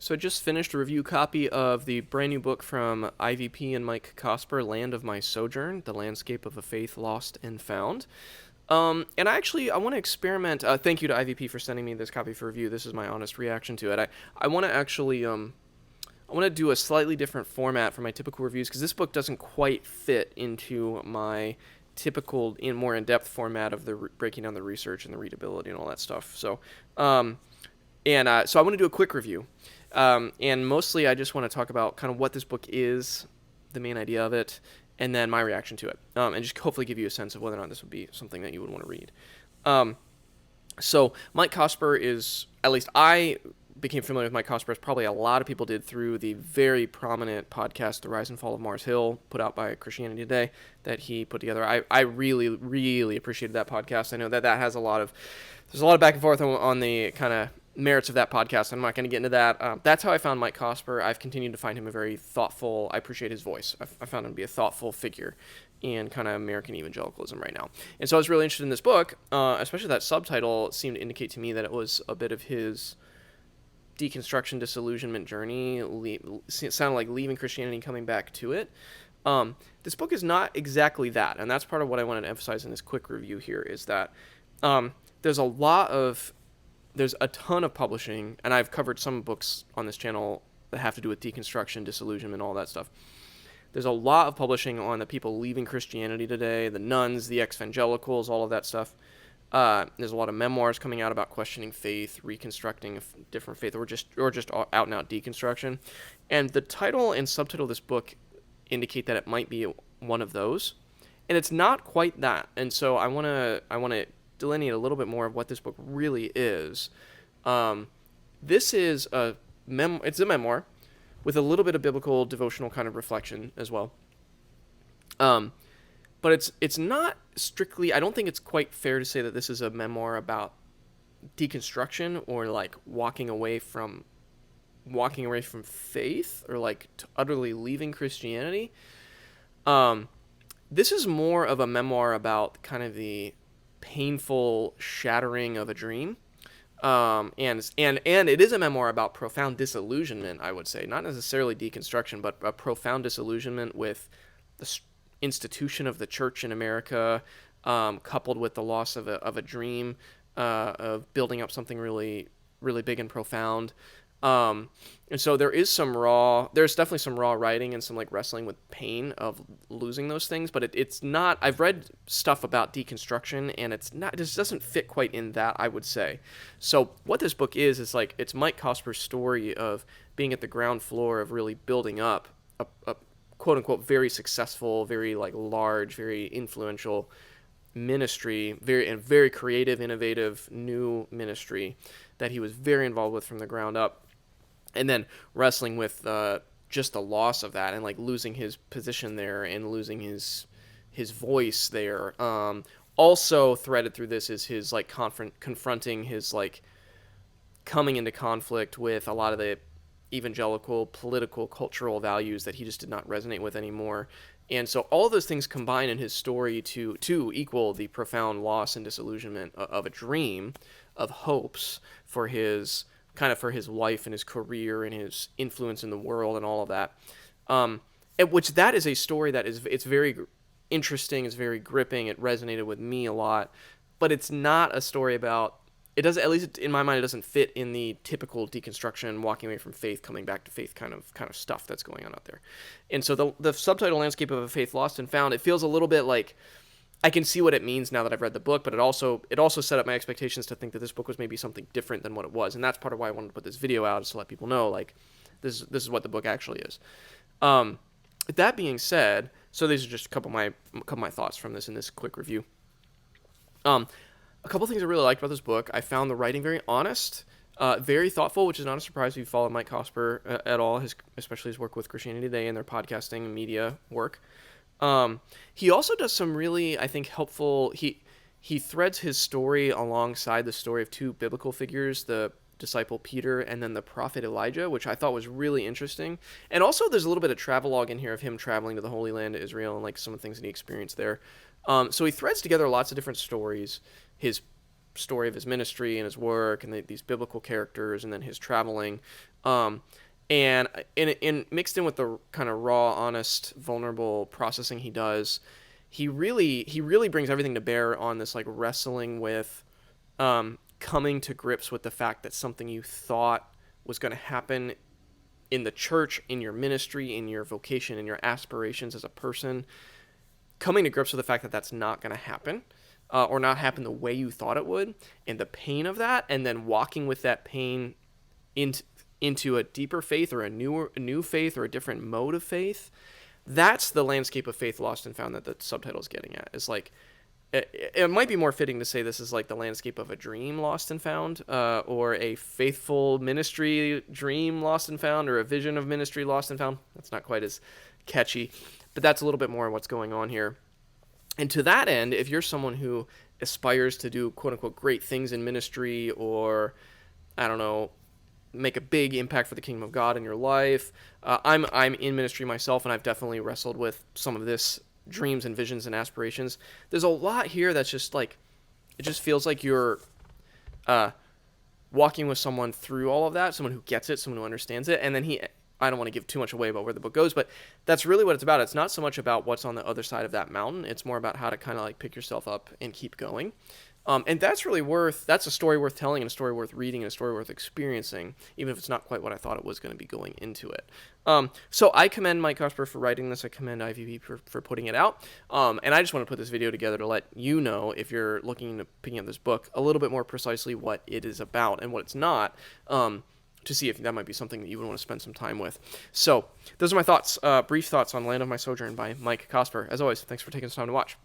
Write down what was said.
So I just finished a review copy of the brand new book from IVP and Mike Cosper, Land of My Sojourn, The Landscape of a Faith Lost and Found. And I want to experiment. Thank you to IVP for sending me this copy for review. This is my honest reaction to it. I want to actually I want to do a slightly different format for my typical reviews because this book doesn't quite fit into my typical more in-depth format of the breaking down the research and the readability and all that stuff. So I want to do a quick review. And mostly I just want to talk about kind of what this book is, the main idea of it, and then my reaction to it, and just hopefully give you a sense of whether or not this would be something that you would want to read. So Mike Cosper is, at least I became familiar with Mike Cosper, as probably a lot of people did, through the very prominent podcast, The Rise and Fall of Mars Hill, put out by Christianity Today, that he put together. I really, really appreciated that podcast. I know that has there's a lot of back and forth on the kind of merits of that podcast. I'm not going to get into that. That's how I found Mike Cosper. I've continued to find him a very thoughtful, I appreciate his voice. I found him to be a thoughtful figure in kind of American evangelicalism right now. And so I was really interested in this book, especially that subtitle seemed to indicate to me that it was a bit of his deconstruction, disillusionment journey. It sounded like leaving Christianity and coming back to it. This book is not exactly that, and that's part of what I wanted to emphasize in this quick review here, is that there's a ton of publishing, and I've covered some books on this channel that have to do with deconstruction, disillusionment, all that stuff. There's a lot of publishing on the people leaving Christianity today, the nuns, the evangelicals, all of that stuff. There's a lot of memoirs coming out about questioning faith, reconstructing a different faith, or just out and out deconstruction. And the title and subtitle of this book indicate that it might be one of those, and it's not quite that. And so I want to delineate a little bit more of what this book really is. This is it's a memoir with a little bit of biblical devotional kind of reflection as well. But it's not strictly, I don't think it's quite fair to say that this is a memoir about deconstruction or like walking away from faith, or like utterly leaving Christianity. This is more of a memoir about kind of the painful shattering of a dream. And it is a memoir about profound disillusionment, I would say. Not necessarily deconstruction, but a profound disillusionment with the institution of the church in America, coupled with the loss of a dream, of building up something really, really big and profound. And so there's definitely some raw writing and some like wrestling with pain of losing those things, but it's not, I've read stuff about deconstruction, and it just doesn't fit quite in that, I would say. So what this book is like, it's Mike Cosper's story of being at the ground floor of really building up a quote unquote very successful, very like large, very influential ministry, very creative, innovative, new ministry that he was very involved with from the ground up. And then wrestling with just the loss of that, and like losing his position there and losing his voice there. Also threaded through this is his like confronting his like coming into conflict with a lot of the evangelical, political, cultural values that he just did not resonate with anymore. And so all of those things combine in his story to equal the profound loss and disillusionment of a dream, of hopes for his life and his career and his influence in the world and all of that. Which that is a story that it's very interesting, it's very gripping, it resonated with me a lot, but it's not a story about, it doesn't, at least in my mind, it doesn't fit in the typical deconstruction, walking away from faith, coming back to faith kind of stuff that's going on out there. And so the subtitle, Landscape of a Faith Lost and Found, it feels a little bit like, I can see what it means now that I've read the book, but it also set up my expectations to think that this book was maybe something different than what it was, and that's part of why I wanted to put this video out, is to let people know, like, this is what the book actually is. That being said, so these are just a couple of my thoughts from this in this quick review. A couple of things I really liked about this book. I found the writing very honest, very thoughtful, which is not a surprise if you follow Mike Cosper at all, especially his work with Christianity Today and their podcasting and media work. He also does some really, I think, helpful, he threads his story alongside the story of two biblical figures, the disciple Peter and then the prophet Elijah, which I thought was really interesting. And also there's a little bit of travelogue in here of him traveling to the Holy Land, to Israel, and like some of the things that he experienced there. So he threads together lots of different stories, his story of his ministry and his work and these biblical characters and then his traveling. And in mixed in with the kind of raw, honest, vulnerable processing he does, he really brings everything to bear on this like wrestling with coming to grips with the fact that something you thought was going to happen in the church, in your ministry, in your vocation, in your aspirations as a person, coming to grips with the fact that that's not going to happen, or not happen the way you thought it would, and the pain of that, and then walking with that pain into a deeper faith or a new faith or a different mode of faith. That's the landscape of faith lost and found that the subtitle is getting at. It's like, it might be more fitting to say this is like the landscape of a dream lost and found, or a faithful ministry dream lost and found, or a vision of ministry lost and found. That's not quite as catchy, but that's a little bit more of what's going on here. And to that end, if you're someone who aspires to do quote unquote great things in ministry, or I don't know, make a big impact for the kingdom of God in your life, I'm in ministry myself, and I've definitely wrestled with some of this dreams and visions and aspirations. There's a lot here that's just like, it just feels like you're walking with someone through all of that, someone who gets it, someone who understands it, and then I don't want to give too much away about where the book goes, but that's really what it's about. It's not so much about what's on the other side of that mountain. It's more about how to kind of like pick yourself up and keep going. And that's a story worth telling, and a story worth reading, and a story worth experiencing, even if it's not quite what I thought it was going to be going into it. So I commend Mike Cosper for writing this. I commend IVP for putting it out. And I just want to put this video together to let you know, if you're looking into picking up this book, a little bit more precisely what it is about and what it's not, to see if that might be something that you would want to spend some time with. So those are my thoughts, brief thoughts on Land of My Sojourn by Mike Cosper. As always, thanks for taking some time to watch.